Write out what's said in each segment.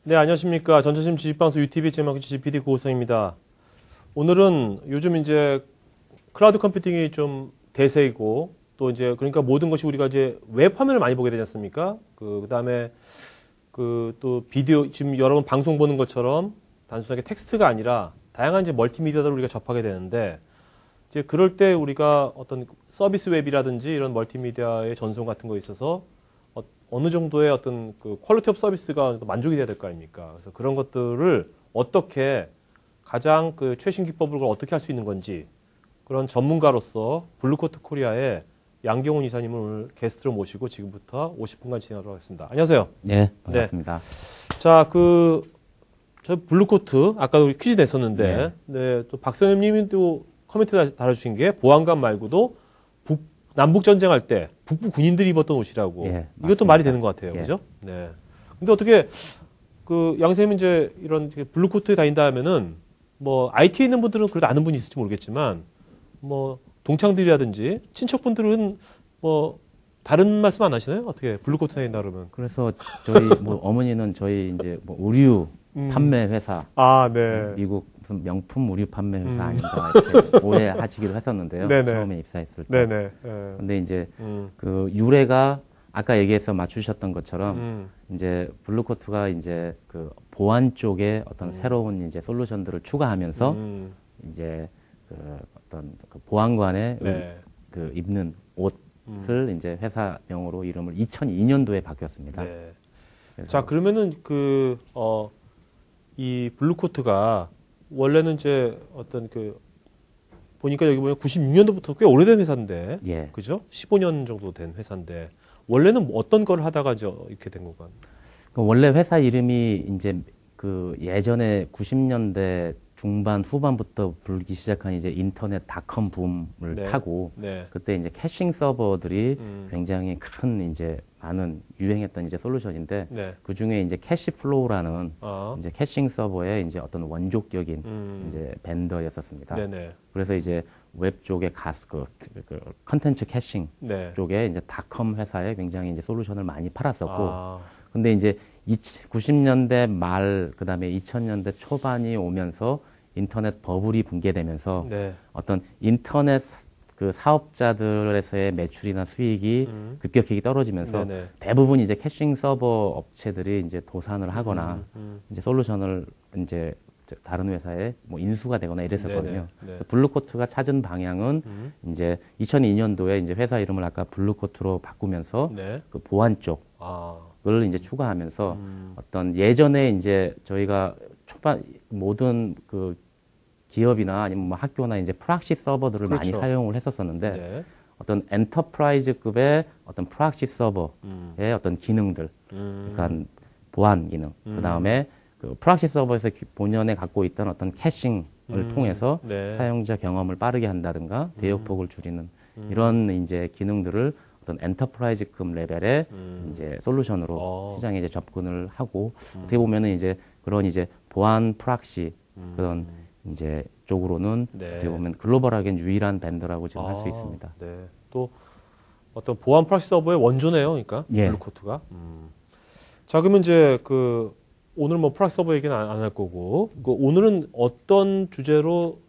네, 안녕하십니까. 전체심 지식방송 UTV 제막 지식 PD 고호성입니다. 오늘은 요즘 이제 클라우드 컴퓨팅이 좀 대세이고 또 이제 그러니까 모든 것이 우리가 이제 웹 화면을 많이 보게 되지 않습니까? 그다음에 또 비디오 지금 여러분 방송 보는 것처럼 단순하게 텍스트가 아니라 다양한 이제 멀티미디어를 우리가 접하게 되는데 이제 그럴 때 우리가 어떤 서비스 웹이라든지 이런 멀티미디어의 전송 같은 거에 있어서 어느 정도의 어떤 그 퀄리티 오브 서비스가 만족이 돼야 될 거 아닙니까? 그래서 그런 것들을 어떻게 가장 그 최신 기법을 어떻게 할 수 있는 건지 그런 전문가로서 블루코트 코리아의 양경훈 이사님을 오늘 게스트로 모시고 지금부터 50분간 진행하도록 하겠습니다. 안녕하세요. 네, 반갑습니다. 네. 자, 저 블루코트 아까도 우리 퀴즈 냈었는데, 네, 또 박선생님이 또 코멘트 달아주신 게 보안관 말고도 남북 전쟁할 때 북부 군인들이 입었던 옷이라고. 예, 이것도 말이 되는 것 같아요, 예. 그죠? 네. 근데 어떻게 양 선생님 이제 이런 블루코트에 다닌다 하면은 뭐 IT에 있는 분들은 그래도 아는 분이 있을지 모르겠지만 뭐 동창들이라든지 친척분들은 뭐 다른 말씀 안 하시나요? 어떻게 블루코트 다닌다 그러면? 그래서 저희 뭐 어머니는 저희 이제 뭐 의류 판매 회사, 네. 미국 무슨 명품 의류 판매 회사 아닌가 이렇게 오해하시기도 했었는데요. 네네. 처음에 입사했을 때. 네네. 근데 이제 그 유래가 아까 얘기해서 맞추셨던 것처럼 이제 블루코트가 이제 그 보안 쪽에 어떤 새로운 이제 솔루션들을 추가하면서 이제 그 어떤 그 보안관의 그 입는 옷을 이제 회사명으로 이름을 2002년도에 바뀌었습니다. 네. 자, 그러면은 이 블루코트가 원래는 이제 어떤 보니까 여기 보면 96년도부터 꽤 오래된 회사인데, 예. 그죠? 15년 정도 된 회사인데 원래는 뭐 어떤 걸 하다가 이렇게 된 건가? 원래 회사 이름이 이제 그 예전에 90년대 중반 후반부터 불기 시작한 이제 인터넷 닷컴 붐을 타고 그때 이제 캐싱 서버들이 굉장히 큰 이제 많은 유행했던 이제 솔루션인데 그 중에 이제 캐시플로우라는 이제 캐싱 서버의 이제 어떤 원조격인 이제 벤더였었습니다. 그래서 이제 웹 쪽에 그 컨텐츠 캐싱 쪽에 이제 닷컴 회사에 굉장히 이제 솔루션을 많이 팔았었고 근데 이제 90년대 말 그다음에 2000년대 초반이 오면서 인터넷 버블이 붕괴되면서 어떤 인터넷 그 사업자들에서의 매출이나 수익이 급격히 떨어지면서 대부분 이제 캐싱 서버 업체들이 이제 도산을 하거나 이제 솔루션을 이제 다른 회사에 뭐 인수가 되거나 이랬었거든요. 그래서 블루코트가 찾은 방향은 이제 2002년도에 이제 회사 이름을 아까 블루코트로 바꾸면서 그 보안 쪽을 이제 추가하면서 어떤 예전에 이제 저희가 초반 모든 그 기업이나 아니면 뭐 학교나 이제 프락시 서버들을 많이 사용을 했었었는데 어떤 엔터프라이즈급의 어떤 프락시 서버의 어떤 기능들, 그러니까 보안 기능, 그 다음에 그 프락시 서버에서 본연에 갖고 있던 어떤 캐싱을 통해서 사용자 경험을 빠르게 한다든가 대역폭을 줄이는 이런 이제 기능들을 어떤 엔터프라이즈급 레벨의 이제 솔루션으로 시장에 이제 접근을 하고 어떻게 보면은 이제 그런 이제 보안 프락시 그런 이제 쪽으로는 어떻게 보면 글로벌하게 유일한 밴더라고 지금 할 수 있습니다. 또 어떤 보안 프락시 서버의 원조네요, 그러니까 블루코트가. 자, 그러면 이제 오늘 뭐 프락시 서버 얘기는 안 할 거고, 오늘은 어떤 주제로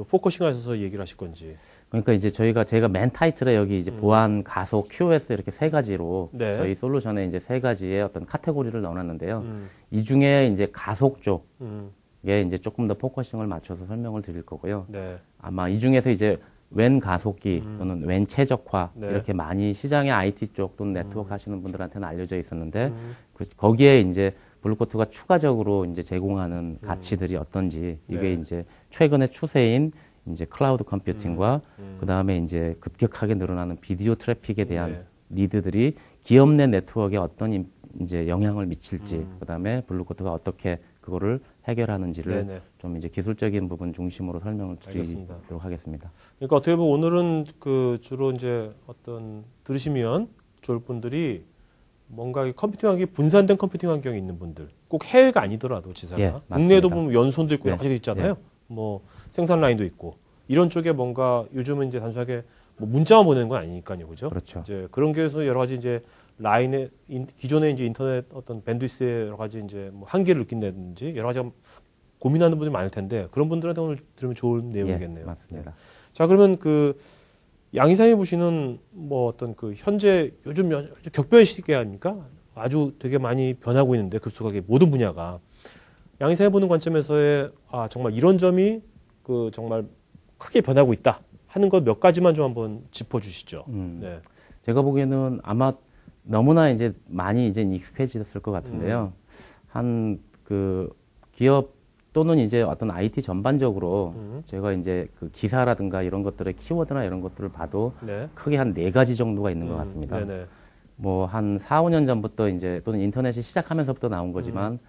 포커싱하셔서 얘기를 하실 건지. 그러니까 이제 제가 맨 타이틀에 여기 이제 보안, 가속, QoS 이렇게 세 가지로 저희 솔루션에 이제 세 가지의 어떤 카테고리를 넣어놨는데요. 이 중에 이제 가속 쪽에 이제 조금 더 포커싱을 맞춰서 설명을 드릴 거고요. 아마 이 중에서 이제 웬 가속기 또는 웬 최적화 이렇게 많이 시장의 IT 쪽 또는 네트워크 하시는 분들한테는 알려져 있었는데 거기에 이제 블루코트가 추가적으로 이제 제공하는 가치들이 어떤지 이게 이제 최근의 추세인 이제 클라우드 컴퓨팅과 그 다음에 이제 급격하게 늘어나는 비디오 트래픽에 대한 니드들이 기업 내 네트워크에 어떤 이제 영향을 미칠지 그 다음에 블루코트가 어떻게 그거를 해결하는지를 좀 이제 기술적인 부분 중심으로 설명을 드리도록 하겠습니다. 그러니까 어떻게 보면 오늘은 주로 이제 들으시면 좋을 분들이 뭔가 컴퓨팅 환경이 분산된 컴퓨팅 환경에 있는 분들, 꼭 해외가 아니더라도 지사가 국내에도 보면 연손도 있고 여러 가지가 있잖아요. 뭐 생산 라인도 있고 이런 쪽에 뭔가 요즘은 이제 단순하게 뭐 문자만 보내는 건 아니니까요, 그죠? 그렇죠. 이제 그런 게에서 여러 가지 이제 라인의 기존의 이제 인터넷 어떤 밴드위스의 여러 가지 이제 뭐 한계를 느낀다든지 여러 가지 고민하는 분들이 많을 텐데 그런 분들한테 오늘 들으면 좋은 내용이겠네요. 예, 맞습니다. 자, 그러면 그 양 이사님 보시는 뭐 어떤 그 현재 요즘 격변 시기 아닙니까? 아주 되게 많이 변하고 있는데 급속하게 모든 분야가 양 이사님 보는 관점에서의 정말 이런 점이 그 정말 크게 변하고 있다 하는 것 몇 가지만 좀 한번 짚어주시죠. 네. 제가 보기에는 아마 너무나 이제 많이 이제 익숙해졌을 것 같은데요. 한 그 기업 또는 이제 어떤 IT 전반적으로 제가 이제 그 기사라든가 이런 것들의 키워드나 이런 것들을 봐도 네. 크게 한 4가지 정도가 있는 것 같습니다. 네네. 뭐 한 4, 5년 전부터 이제 또는 인터넷이 시작하면서부터 나온 거지만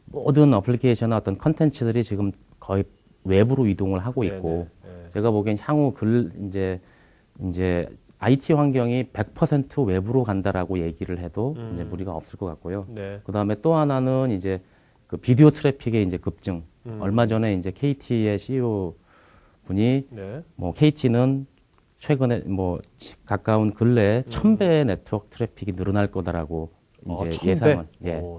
모든 어플리케이션과 어떤 컨텐츠들이 지금 거의 외부로 이동을 하고 있고 제가 보기엔 향후 이제 IT 환경이 100% 외부로 간다라고 얘기를 해도 이제 무리가 없을 것 같고요. 네. 그다음에 또 하나는 이제 그 비디오 트래픽의 이제 급증. 얼마 전에 이제 KT의 CEO 분이 뭐 KT는 최근에 뭐 가까운 근래에 1000배의 네트워크 트래픽이 늘어날 거다라고 이제 예상을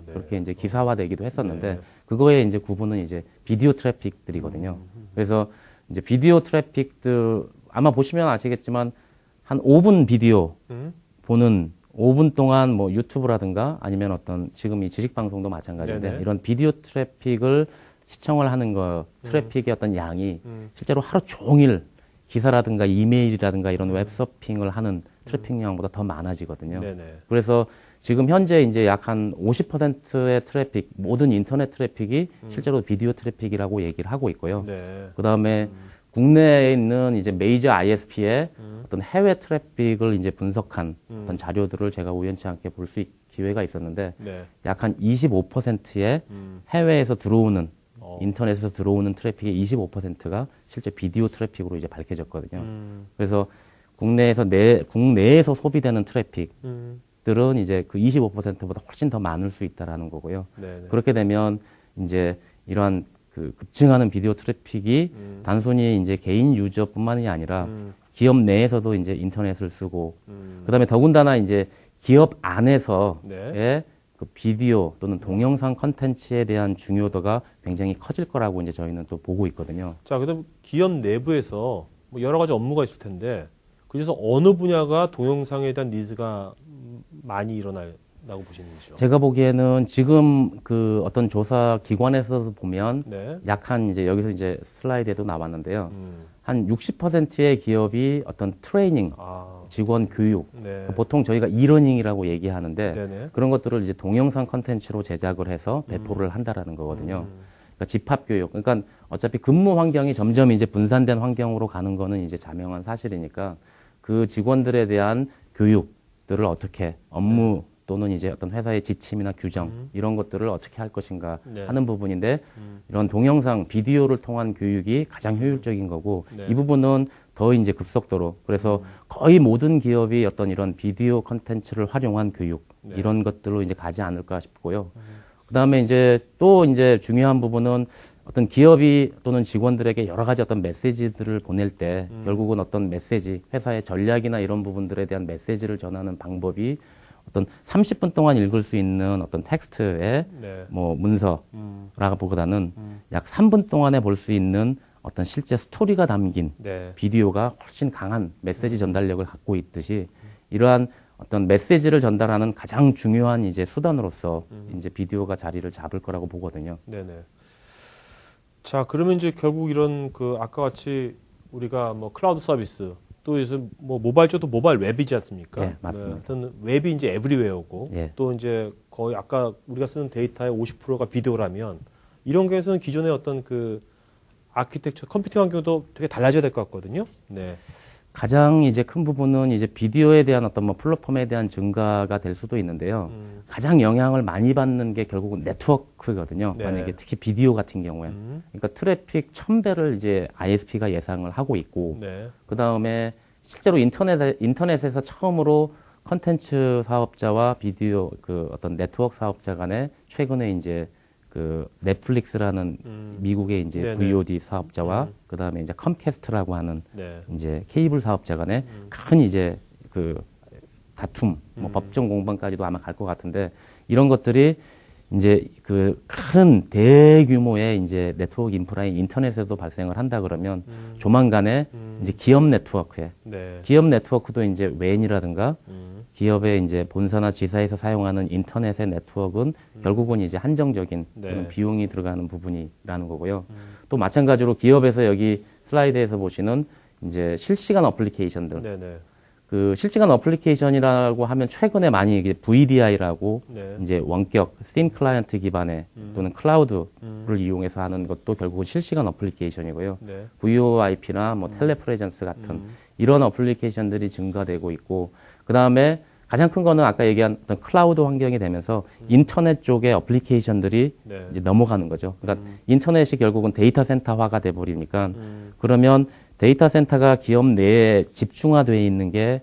그렇게 이제 기사화되기도 했었는데 그거에 이제 구분은 이제 비디오 트래픽들이거든요. 그래서 이제 비디오 트래픽들 아마 보시면 아시겠지만 한 5분 비디오 보는 5분 동안 뭐 유튜브라든가 아니면 어떤 지금 이 지식 방송도 마찬가지인데 이런 비디오 트래픽을 시청을 하는 거 트래픽의 어떤 양이 실제로 하루 종일 기사라든가 이메일이라든가 이런 웹서핑을 하는 트래픽 양보다 더 많아지거든요. 그래서 지금 현재 이제 약 한 50%의 트래픽, 모든 인터넷 트래픽이 실제로 비디오 트래픽이라고 얘기를 하고 있고요. 그 다음에 국내에 있는 이제 메이저 ISP의 어떤 해외 트래픽을 이제 분석한 어떤 자료들을 제가 우연치 않게 볼 수 기회가 있었는데 약 한 25%의 해외에서 들어오는 인터넷에서 들어오는 트래픽의 25%가 실제 비디오 트래픽으로 이제 밝혀졌거든요. 그래서 국내에서 소비되는 트래픽들은 이제 그 25%보다 훨씬 더 많을 수 있다라는 거고요. 그렇게 되면 이제 이러한 그 급증하는 비디오 트래픽이 단순히 이제 개인 유저뿐만이 아니라 기업 내에서도 이제 인터넷을 쓰고 그다음에 더군다나 이제 기업 안에서의 그 비디오 또는 동영상 컨텐츠에 대한 중요도가 굉장히 커질 거라고 이제 저희는 또 보고 있거든요. 자, 그럼 기업 내부에서 뭐 여러 가지 업무가 있을 텐데 그래서 어느 분야가 동영상에 대한 니즈가 많이 일어나고 보시는지요? 제가 보기에는 지금 그 어떤 조사 기관에서 보면 약한 이제 여기서 이제 슬라이드에도 나왔는데요. 한 60%의 기업이 어떤 트레이닝, 직원 교육, 보통 저희가 이러닝이라고 얘기하는데 그런 것들을 이제 동영상 컨텐츠로 제작을 해서 배포를 한다라는 거거든요. 그러니까 집합 교육. 그러니까 어차피 근무 환경이 점점 이제 분산된 환경으로 가는 거는 이제 자명한 사실이니까 그 직원들에 대한 교육들을 어떻게 업무 또는 이제 어떤 회사의 지침이나 규정 이런 것들을 어떻게 할 것인가 하는 부분인데 이런 동영상 비디오를 통한 교육이 가장 효율적인 거고 이 부분은 더 이제 급속도로 그래서 거의 모든 기업이 어떤 이런 비디오 컨텐츠를 활용한 교육 이런 것들로 이제 가지 않을까 싶고요. 그다음에 이제 또 이제 중요한 부분은 어떤 기업이 또는 직원들에게 여러 가지 어떤 메시지들을 보낼 때 결국은 어떤 메시지 회사의 전략이나 이런 부분들에 대한 메시지를 전하는 방법이 어떤 30분 동안 읽을 수 있는 어떤 텍스트의 뭐 문서라기보다는 약 3분 동안에 볼 수 있는 어떤 실제 스토리가 담긴 비디오가 훨씬 강한 메시지 전달력을 갖고 있듯이 이러한 어떤 메시지를 전달하는 가장 중요한 이제 수단으로서 이제 비디오가 자리를 잡을 거라고 보거든요. 자, 그러면 이제 결국 이런 그 아까 같이 우리가 뭐 클라우드 서비스 또 요즘 뭐 모바일 쪽도 모바일 웹이지 않습니까? 맞습니다. 하여튼 웹이 이제 에브리웨어고 또 이제 거의 아까 우리가 쓰는 데이터의 50%가 비디오라면 이런 경우에서는 기존의 어떤 그 아키텍처 컴퓨팅 환경도 되게 달라져야 될 것 같거든요. 가장 이제 큰 부분은 이제 비디오에 대한 어떤 뭐 플랫폼에 대한 증가가 될 수도 있는데요. 가장 영향을 많이 받는 게 결국은 네트워크거든요. 만약에 특히 비디오 같은 경우에. 그러니까 트래픽 1000배를 이제 ISP가 예상을 하고 있고, 그 다음에 실제로 인터넷에서 처음으로 컨텐츠 사업자와 비디오 그 어떤 네트워크 사업자 간에 최근에 이제 그 넷플릭스라는 미국의 이제 VOD 사업자와 그 다음에 이제 컴캐스트라고 하는 이제 케이블 사업자 간에 큰 이제 그 다툼, 뭐 법정 공방까지도 아마 갈 것 같은데 이런 것들이 이제 그 큰 대규모의 이제 네트워크 인프라인 인터넷에도 발생을 한다 그러면 조만간에 이제 기업 네트워크에 네. 기업 네트워크도 이제 웨인이라든가 기업의 이제 본사나 지사에서 사용하는 인터넷의 네트워크는 결국은 이제 한정적인 네. 그런 비용이 들어가는 부분이라는 거고요. 또 마찬가지로 기업에서 여기 슬라이드에서 보시는 이제 실시간 어플리케이션들. 네네. 그 실시간 어플리케이션이라고 하면 최근에 많이 이게 VDI라고 네. 이제 원격 스팀 클라이언트 기반의 또는 클라우드를 이용해서 하는 것도 결국은 실시간 어플리케이션이고요. 네. VoIP나 뭐 텔레프레젠스 같은 이런 어플리케이션들이 증가되고 있고 그 다음에 가장 큰 거는 아까 얘기한 어떤 클라우드 환경이 되면서 인터넷 쪽의 어플리케이션들이 네. 이제 넘어가는 거죠. 그러니까 인터넷이 결국은 데이터 센터화가 돼 버리니까 그러면 데이터 센터가 기업 내에 집중화되어 있는 게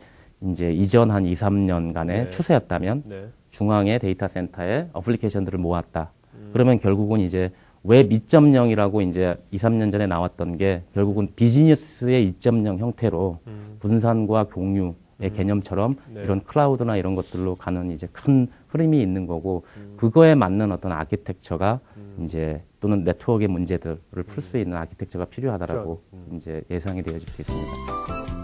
이제 이전 한 2, 3년간의 네. 추세였다면 네. 중앙의 데이터 센터에 어플리케이션들을 모았다. 그러면 결국은 이제 웹 2.0이라고 이제 2, 3년 전에 나왔던 게 결국은 비즈니스의 2.0 형태로 분산과 공유의 개념처럼 네. 이런 클라우드나 이런 것들로 가는 이제 큰 흐름이 있는 거고 그거에 맞는 어떤 아키텍처가 이제 또는 네트워크의 문제들을 풀 수 있는 아키텍처가 필요하다라고 이제 예상이 되어지고 있습니다.